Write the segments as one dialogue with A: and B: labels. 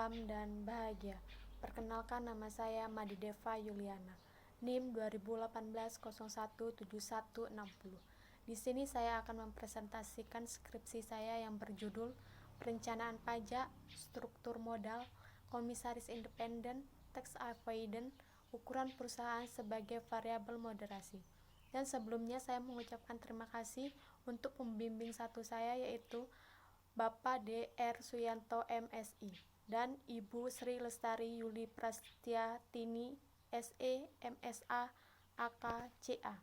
A: salam dan bahagia. Perkenalkan, nama saya Madideva Yuliana, NIM 2018017160. Di sini saya akan mempresentasikan skripsi saya yang berjudul Perencanaan Pajak, Struktur Modal, Komisaris Independen, Tax Avoidance, Ukuran Perusahaan sebagai Variabel Moderasi. Dan sebelumnya saya mengucapkan terima kasih untuk pembimbing satu saya, yaitu Bapak Dr. Suyanto MSI dan Ibu Sri Lestari Yuli Prastiatini SE MSA AKCA.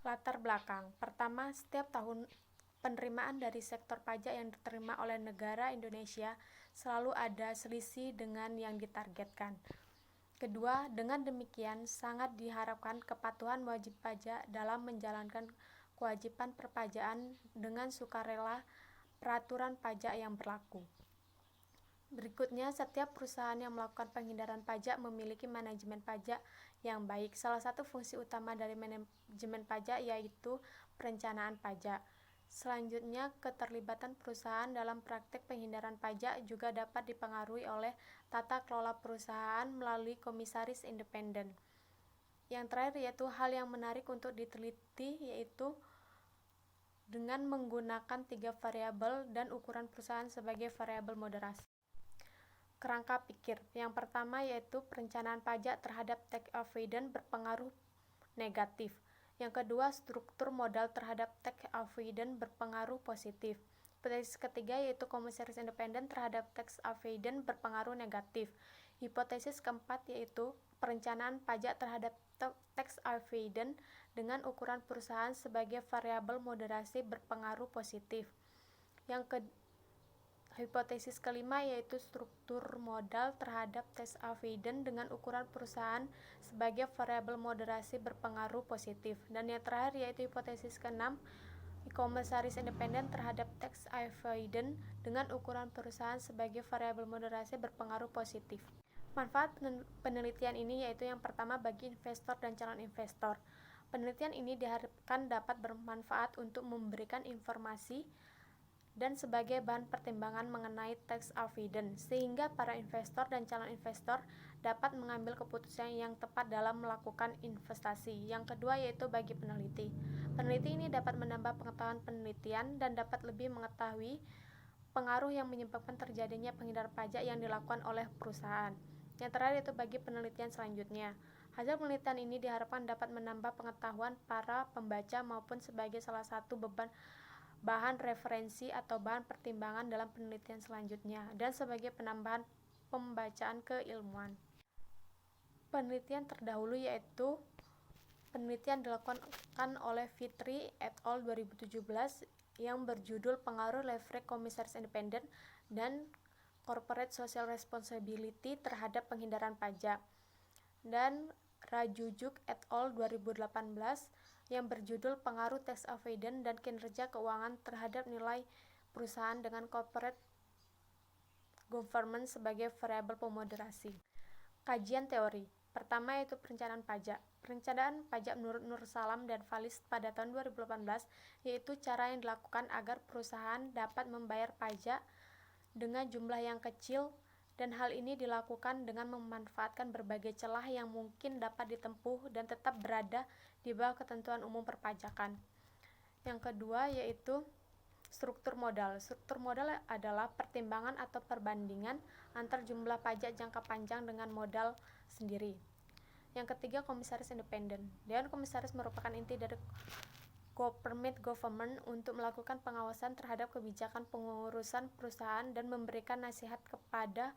A: Latar belakang. Pertama, setiap tahun penerimaan dari sektor pajak yang diterima oleh negara Indonesia selalu ada selisih dengan yang ditargetkan. Kedua, dengan demikian sangat diharapkan kepatuhan wajib pajak dalam menjalankan kewajiban perpajakan dengan sukarela peraturan pajak yang berlaku. Berikutnya, setiap perusahaan yang melakukan penghindaran pajak memiliki manajemen pajak yang baik. Salah satu fungsi utama dari manajemen pajak yaitu perencanaan pajak. Selanjutnya, keterlibatan perusahaan dalam praktek penghindaran pajak juga dapat dipengaruhi oleh tata kelola perusahaan melalui komisaris independen. Yang terakhir yaitu hal yang menarik untuk diteliti, yaitu dengan menggunakan 3 variabel dan ukuran perusahaan sebagai variabel moderasi. Kerangka pikir. Yang pertama yaitu perencanaan pajak terhadap tax avoidance berpengaruh negatif. Yang kedua, struktur modal terhadap tax avoidance berpengaruh positif. Hipotesis ketiga yaitu komisaris independen terhadap tax avoidance berpengaruh negatif. Hipotesis keempat yaitu perencanaan pajak terhadap tax avoidance dengan ukuran perusahaan sebagai variabel moderasi berpengaruh positif. Hipotesis kelima yaitu struktur modal terhadap tax avoidance dengan ukuran perusahaan sebagai variabel moderasi berpengaruh positif. Dan yang terakhir yaitu hipotesis keenam, komisaris independen terhadap tax avoidance dengan ukuran perusahaan sebagai variabel moderasi berpengaruh positif. Manfaat penelitian ini yaitu yang pertama bagi investor dan calon investor. Penelitian ini diharapkan dapat bermanfaat untuk memberikan informasi dan sebagai bahan pertimbangan mengenai tax avoidance, sehingga para investor dan calon investor dapat mengambil keputusan yang tepat dalam melakukan investasi. Yang kedua yaitu bagi peneliti. Peneliti ini dapat menambah pengetahuan penelitian dan dapat lebih mengetahui pengaruh yang menyebabkan terjadinya penghindaran pajak yang dilakukan oleh perusahaan. Yang terakhir itu bagi penelitian selanjutnya. Hasil penelitian ini diharapkan dapat menambah pengetahuan para pembaca maupun sebagai salah satu bahan referensi atau bahan pertimbangan dalam penelitian selanjutnya dan sebagai penambahan pembacaan keilmuan. Penelitian terdahulu yaitu penelitian dilakukan oleh Fitri et al. 2017 yang berjudul Pengaruh Leverage Komisaris Independen dan Corporate Social Responsibility terhadap penghindaran pajak, dan Rajujuk et al. 2018 yang berjudul Pengaruh Tax Avoidance dan Kinerja Keuangan terhadap Nilai Perusahaan dengan Corporate Governance sebagai variabel pemoderasi. Kajian teori. Pertama yaitu perencanaan pajak. Perencanaan pajak menurut Nur Salam dan Valis pada tahun 2018 yaitu cara yang dilakukan agar perusahaan dapat membayar pajak dengan jumlah yang kecil, dan hal ini dilakukan dengan memanfaatkan berbagai celah yang mungkin dapat ditempuh dan tetap berada di bawah ketentuan umum perpajakan. Yang kedua yaitu struktur modal. Struktur modal adalah pertimbangan atau perbandingan antar jumlah pajak jangka panjang dengan modal sendiri. Yang ketiga, komisaris independen. Dewan komisaris merupakan inti dari government untuk melakukan pengawasan terhadap kebijakan pengurusan perusahaan dan memberikan nasihat kepada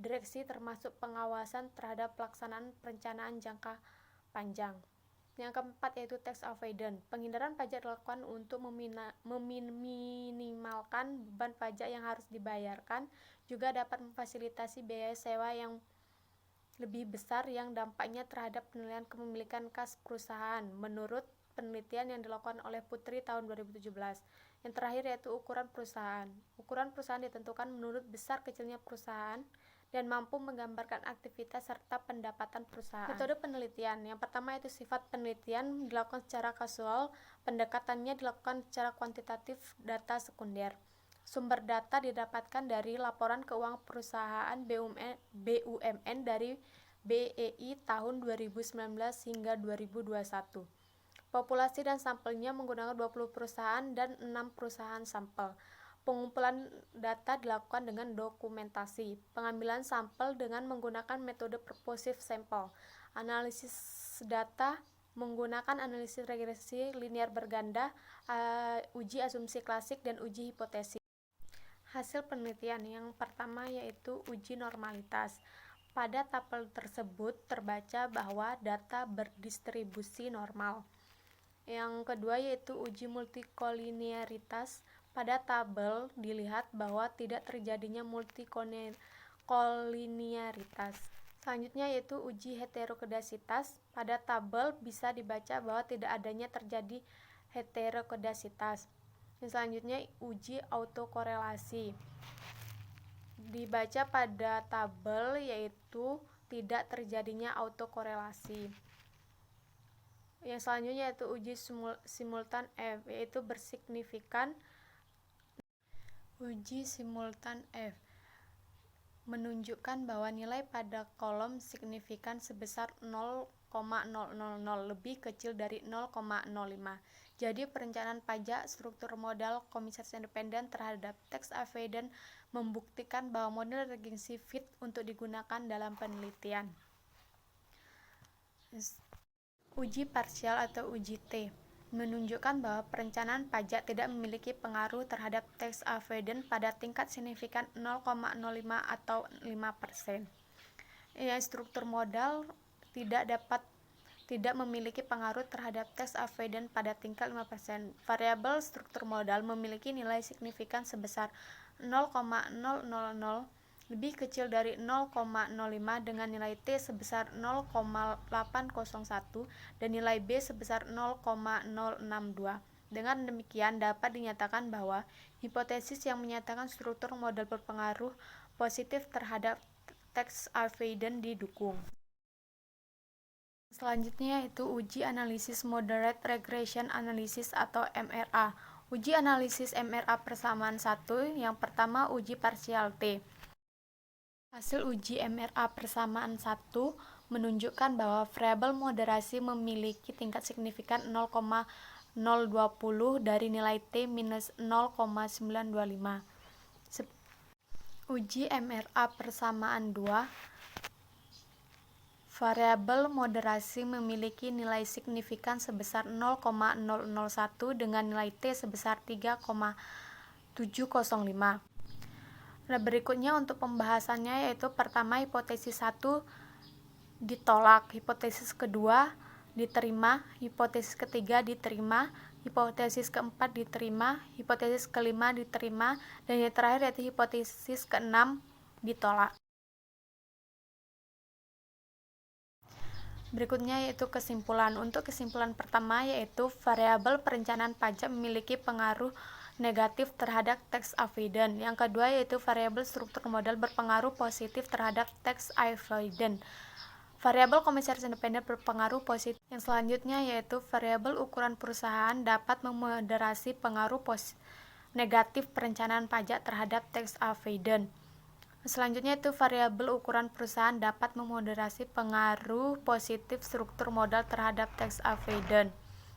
A: direksi termasuk pengawasan terhadap pelaksanaan perencanaan jangka panjang. Yang keempat yaitu tax avoidance. Penghindaran pajak dilakukan untuk meminimalkan beban pajak yang harus dibayarkan, juga dapat memfasilitasi biaya sewa yang lebih besar yang dampaknya terhadap penilaian kepemilikan kas perusahaan, menurut penelitian yang dilakukan oleh Putri tahun 2017. Yang terakhir yaitu ukuran perusahaan. Ukuran perusahaan ditentukan menurut besar kecilnya perusahaan dan mampu menggambarkan aktivitas serta pendapatan perusahaan. Metode penelitian. Yang pertama yaitu sifat penelitian dilakukan secara kasual, pendekatannya dilakukan secara kuantitatif data sekunder. Sumber data didapatkan dari laporan keuangan perusahaan BUMN dari BEI tahun 2019 hingga 2021. Populasi dan sampelnya menggunakan 20 perusahaan dan 6 perusahaan sampel. Pengumpulan data dilakukan dengan dokumentasi. Pengambilan sampel dengan menggunakan metode purposive sample. Analisis data menggunakan analisis regresi linear berganda, uji asumsi klasik, dan uji hipotesis. Hasil penelitian yang pertama yaitu uji normalitas. Pada tabel tersebut terbaca bahwa data berdistribusi normal. Yang kedua yaitu uji multikolinearitas. Pada tabel dilihat bahwa tidak terjadinya multikolinearitas. Selanjutnya yaitu uji heterokedasitas. Pada tabel bisa dibaca bahwa tidak adanya terjadi heterokedasitas. Yang selanjutnya uji autokorelasi. Dibaca pada tabel yaitu tidak terjadinya autokorelasi. Yang selanjutnya yaitu uji simultan F, yaitu bersignifikan. Uji simultan F menunjukkan bahwa nilai pada kolom signifikan sebesar 0,000 lebih kecil dari 0,05. Jadi perencanaan pajak struktur modal Komisaris Independen terhadap tax avoidance membuktikan bahwa model regresi fit untuk digunakan dalam penelitian. Uji parsial atau uji T menunjukkan bahwa perencanaan pajak tidak memiliki pengaruh terhadap tax avoidance pada tingkat signifikan 0,05 atau 5%. Struktur modal tidak memiliki pengaruh terhadap tax avoidance pada tingkat 5%. Variabel struktur modal memiliki nilai signifikan sebesar 0,000 lebih kecil dari 0,05 dengan nilai T sebesar 0,801 dan nilai B sebesar 0,062. Dengan demikian dapat dinyatakan bahwa hipotesis yang menyatakan struktur modal berpengaruh positif terhadap tax avoidance didukung. Selanjutnya yaitu uji analisis moderate regression analysis atau MRA. Uji analisis MRA persamaan 1, yang pertama uji parsial T. Hasil uji MRA persamaan 1 menunjukkan bahwa variabel moderasi memiliki tingkat signifikan 0,020 dari nilai T minus 0,925. Uji MRA persamaan 2, variabel moderasi memiliki nilai signifikan sebesar 0,001 dengan nilai T sebesar 3,705. Nah, berikutnya untuk pembahasannya yaitu pertama hipotesis 1 ditolak, hipotesis kedua diterima, hipotesis ketiga diterima, hipotesis keempat diterima, hipotesis kelima diterima, dan yang terakhir yaitu hipotesis keenam ditolak. Berikutnya yaitu kesimpulan. Untuk kesimpulan pertama yaitu variabel perencanaan pajak memiliki pengaruh negatif terhadap tax avoidance. Yang kedua yaitu variabel struktur modal berpengaruh positif terhadap tax avoidance. Variabel Komisaris Independen berpengaruh positif. Yang selanjutnya yaitu variabel ukuran perusahaan dapat memoderasi pengaruh negatif perencanaan pajak terhadap tax avoidance. Selanjutnya itu variabel ukuran perusahaan dapat memoderasi pengaruh positif struktur modal terhadap tax avoidance.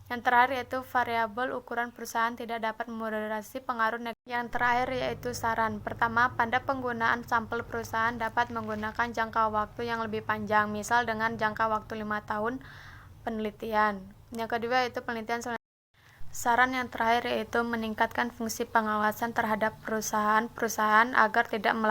A: Yang terakhir yaitu variabel ukuran perusahaan tidak dapat memoderasi pengaruh negatif. Yang terakhir yaitu saran. Pertama, pada penggunaan sampel perusahaan dapat menggunakan jangka waktu yang lebih panjang, misal dengan jangka waktu 5 tahun penelitian. Yang kedua yaitu penelitian selanjutnya. Saran yang terakhir yaitu meningkatkan fungsi pengawasan terhadap perusahaan-perusahaan agar tidak melakukan